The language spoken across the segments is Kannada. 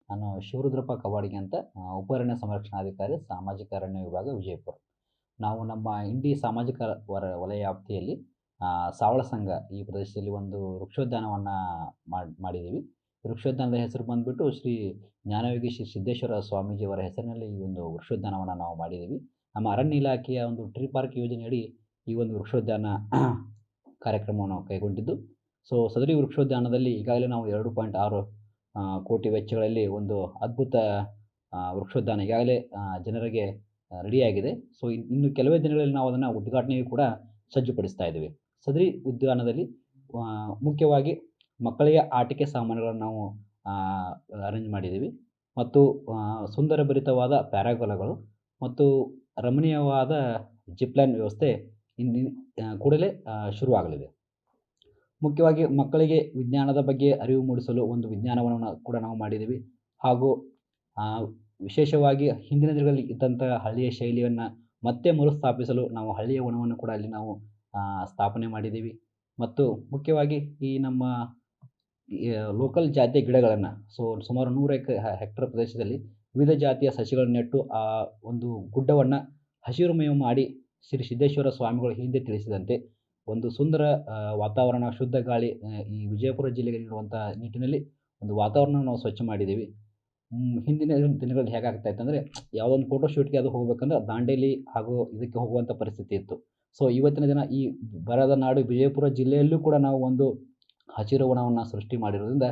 ನಾನು ಶಿವರುದ್ರಪ್ಪ ಕವಾಡಿಗೆ ಅಂತ ಉಪಾರಣ್ಯ ಸಂರಕ್ಷಣಾಧಿಕಾರಿ, ಸಾಮಾಜಿಕ ಅರಣ್ಯ ವಿಭಾಗ, ವಿಜಯಪುರ. ನಾವು ನಮ್ಮ ಇಂಡಿ ಸಾಮಾಜಿಕ ವಲಯ ವ್ಯಾಪ್ತಿಯಲ್ಲಿ ಸಾವಳ ಸಂಘ ಈ ಪ್ರದೇಶದಲ್ಲಿ ಒಂದು ವೃಕ್ಷೋದ್ಯಾನವನ್ನು ಮಾಡಿದ್ದೀವಿ. ವೃಕ್ಷೋದ್ಯಾನದ ಹೆಸರು ಬಂದುಬಿಟ್ಟು ಶ್ರೀ ಜ್ಞಾನಯೋಗಿ ಶ್ರೀ ಸಿದ್ದೇಶ್ವರ ಸ್ವಾಮೀಜಿಯವರ ಹೆಸರಿನಲ್ಲಿ ಈ ಒಂದು ವೃಕ್ಷೋದ್ಯಾನವನ್ನು ನಾವು ಮಾಡಿದ್ದೀವಿ. ನಮ್ಮ ಅರಣ್ಯ ಇಲಾಖೆಯ ಒಂದು ಟ್ರೀ ಪಾರ್ಕ್ ಯೋಜನೆಯಡಿ ಈ ಒಂದು ವೃಕ್ಷೋದ್ಯಾನ ಕಾರ್ಯಕ್ರಮವನ್ನು ನಾವು ಕೈಗೊಂಡಿದ್ದು. ಸೊ ಸದರಿ ವೃಕ್ಷೋದ್ಯಾನದಲ್ಲಿ ಈಗಾಗಲೇ ನಾವು 2.6 ಕೋಟಿ ವೆಚ್ಚಗಳಲ್ಲಿ ಒಂದು ಅದ್ಭುತ ವೃಕ್ಷೋದ್ಯಾನ ಈಗಾಗಲೇ ಜನರಿಗೆ ರೆಡಿಯಾಗಿದೆ. ಸೊ ಇನ್ನು ಕೆಲವೇ ದಿನಗಳಲ್ಲಿ ನಾವು ಅದನ್ನು ಉದ್ಘಾಟನೆಯೂ ಕೂಡ ಸಜ್ಜುಪಡಿಸ್ತಾ ಇದ್ದೀವಿ. ಸದರಿ ಉದ್ಯಾನದಲ್ಲಿ ಮುಖ್ಯವಾಗಿ ಮಕ್ಕಳಿಗೆ ಆಟಿಕೆ ಸಾಮಾನುಗಳನ್ನು ನಾವು ಅರೇಂಜ್ ಮಾಡಿದ್ದೀವಿ ಮತ್ತು ಸುಂದರಭರಿತವಾದ ಪ್ಯಾರಾಗೋಲಗಳು ಮತ್ತು ರಮಣೀಯವಾದ ಜಿಪ್ಲೈನ್ ವ್ಯವಸ್ಥೆ ಕೂಡಲೇ ಶುರುವಾಗಲಿದೆ. ಮುಖ್ಯವಾಗಿ ಮಕ್ಕಳಿಗೆ ವಿಜ್ಞಾನದ ಬಗ್ಗೆ ಅರಿವು ಮೂಡಿಸಲು ಒಂದು ವಿಜ್ಞಾನವನವನ್ನು ಕೂಡ ನಾವು ಮಾಡಿದ್ದೀವಿ. ಹಾಗೂ ವಿಶೇಷವಾಗಿ ಹಿಂದಿನ ದಿನಗಳಲ್ಲಿ ಇದ್ದಂತಹ ಹಳ್ಳಿಯ ಶೈಲಿಯನ್ನು ಮತ್ತೆ ಮರುಸ್ಥಾಪಿಸಲು ನಾವು ಹಳ್ಳಿಯ ವನವನ್ನು ಕೂಡ ಅಲ್ಲಿ ನಾವು ಸ್ಥಾಪನೆ ಮಾಡಿದ್ದೀವಿ. ಮತ್ತು ಮುಖ್ಯವಾಗಿ ಈ ನಮ್ಮ ಲೋಕಲ್ ಜಾತಿಯ ಗಿಡಗಳನ್ನು ಸುಮಾರು 100 ಹೆಕ್ಟರ್ ಪ್ರದೇಶದಲ್ಲಿ ವಿವಿಧ ಜಾತಿಯ ಸಸಿಗಳನ್ನು ನೆಟ್ಟು ಆ ಒಂದು ಗುಡ್ಡವನ್ನು ಹಸಿರುಮಯ ಮಾಡಿ ಶ್ರೀ ಸಿದ್ದೇಶ್ವರ ಸ್ವಾಮಿಗಳು ಹಿಂದೆ ತಿಳಿಸಿದಂತೆ ಒಂದು ಸುಂದರ ವಾತಾವರಣ, ಶುದ್ಧ ಗಾಳಿ ಈ ವಿಜಯಪುರ ಜಿಲ್ಲೆಗೆ ನೀಡುವಂಥ ನಿಟ್ಟಿನಲ್ಲಿ ಒಂದು ವಾತಾವರಣ ನಾವು ಸ್ವಚ್ಛ ಮಾಡಿದ್ದೀವಿ. ಹಿಂದಿನ ದಿನಗಳಲ್ಲಿ ಹೇಗಾಗ್ತಾ ಇತ್ತಂದರೆ ಯಾವುದೊಂದು ಫೋಟೋ ಶೂಟ್ಗೆ ಅದು ಹೋಗ್ಬೇಕಂದ್ರೆ ದಾಂಡೇಲಿ ಹಾಗೂ ಇದಕ್ಕೆ ಹೋಗುವಂಥ ಪರಿಸ್ಥಿತಿ ಇತ್ತು. ಸೊ ಇವತ್ತಿನ ದಿನ ಈ ಬರದ ನಾಡು ವಿಜಯಪುರ ಜಿಲ್ಲೆಯಲ್ಲೂ ಕೂಡ ನಾವು ಒಂದು ಹಸಿರು ವನವನ್ನು ಸೃಷ್ಟಿ ಮಾಡಿರೋದ್ರಿಂದ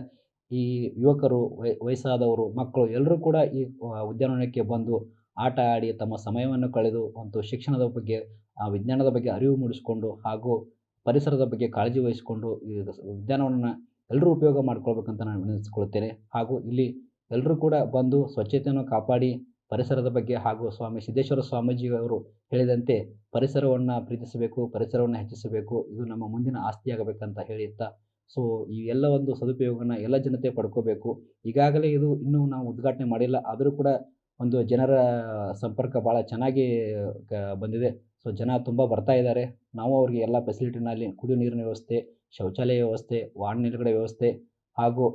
ಈ ಯುವಕರು, ವಯಸ್ಸಾದವರು, ಮಕ್ಕಳು ಎಲ್ಲರೂ ಕೂಡ ಈ ಉದ್ಯಾನವನಕ್ಕೆ ಬಂದು ಆಟ ಆಡಿ ತಮ್ಮ ಸಮಯವನ್ನು ಕಳೆದು ಒಂದು ಶಿಕ್ಷಣದ ಬಗ್ಗೆ, ವಿಜ್ಞಾನದ ಬಗ್ಗೆ ಅರಿವು ಮೂಡಿಸಿಕೊಂಡು ಹಾಗೂ ಪರಿಸರದ ಬಗ್ಗೆ ಕಾಳಜಿ ವಹಿಸಿಕೊಂಡು ಈ ಉದ್ಯಾನವನವನ್ನು ಎಲ್ಲರೂ ಉಪಯೋಗ ಮಾಡ್ಕೊಳ್ಬೇಕಂತ ನಾನು ವಿನಂತಿಸಿಕೊಳ್ಳುತ್ತೇನೆ. ಹಾಗೂ ಇಲ್ಲಿ ಎಲ್ಲರೂ ಕೂಡ ಬಂದು ಸ್ವಚ್ಛತೆಯನ್ನು ಕಾಪಾಡಿ ಪರಿಸರದ ಬಗ್ಗೆ ಹಾಗೂ ಸ್ವಾಮಿ ಸಿದ್ದೇಶ್ವರ ಸ್ವಾಮೀಜಿಯವರು ಹೇಳಿದಂತೆ ಪರಿಸರವನ್ನು ಪ್ರೀತಿಸಬೇಕು, ಪರಿಸರವನ್ನು ಹೆಚ್ಚಿಸಬೇಕು, ಇದು ನಮ್ಮ ಮುಂದಿನ ಆಸ್ತಿಯಾಗಬೇಕಂತ ಹೇಳುತ್ತಾ ಸೊ ಈ ಎಲ್ಲ ಒಂದು ಸದುಪಯೋಗನ ಎಲ್ಲ ಜನತೆ ಪಡ್ಕೋಬೇಕು. ಈಗಾಗಲೇ ಇದು ಇನ್ನೂ ನಾವು ಉದ್ಘಾಟನೆ ಮಾಡಿಲ್ಲ, ಆದರೂ ಕೂಡ ಒಂದು ಜನರ ಸಂಪರ್ಕ ಭಾಳ ಚೆನ್ನಾಗಿ ಬಂದಿದೆ. ಸೊ ಜನ ತುಂಬ ಬರ್ತಾ ಇದ್ದಾರೆ. ನಾವು ಅವ್ರಿಗೆ ಎಲ್ಲ ಫೆಸಿಲಿಟಿನ ಅಲ್ಲಿ ಕುಡಿಯೋ ನೀರಿನ ವ್ಯವಸ್ಥೆ, ಶೌಚಾಲಯ ವ್ಯವಸ್ಥೆ, ವಾಹನ ನಿಲುಗಡೆ ವ್ಯವಸ್ಥೆ ಹಾಗೂ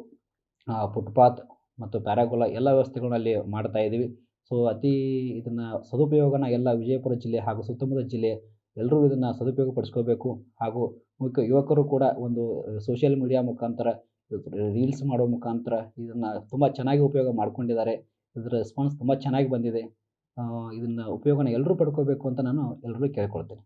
ಫುಟ್ಪಾತ್ ಮತ್ತು ಪ್ಯಾರಾಗೋಲಾ ಎಲ್ಲ ವ್ಯವಸ್ಥೆಗಳನ್ನ ಅಲ್ಲಿ ಮಾಡ್ತಾ ಇದ್ದೀವಿ. ಸೊ ಇದನ್ನು ಸದುಪಯೋಗನ ಎಲ್ಲ ವಿಜಯಪುರ ಜಿಲ್ಲೆ ಹಾಗೂ ಸುತ್ತಮುತ್ತ ಜಿಲ್ಲೆ ಎಲ್ಲರೂ ಇದನ್ನು ಸದುಪಯೋಗ ಪಡಿಸ್ಕೋಬೇಕು. ಹಾಗೂ ಯುವಕರು ಕೂಡ ಒಂದು ಸೋಷಿಯಲ್ ಮೀಡಿಯಾ ಮುಖಾಂತರ, ರೀಲ್ಸ್ ಮಾಡೋ ಮುಖಾಂತರ ಇದನ್ನು ತುಂಬ ಚೆನ್ನಾಗಿ ಉಪಯೋಗ ಮಾಡ್ಕೊಂಡಿದ್ದಾರೆ. ಇದರ ರೆಸ್ಪಾನ್ಸ್ ತುಂಬ ಚೆನ್ನಾಗಿ ಬಂದಿದೆ. ಇದನ್ನು ಉಪಯೋಗನ ಎಲ್ಲರೂ ಪಡ್ಕೋಬೇಕು ಅಂತ ನಾನು ಎಲ್ಲರೂ ಕೇಳ್ಕೊಳ್ತೇನೆ.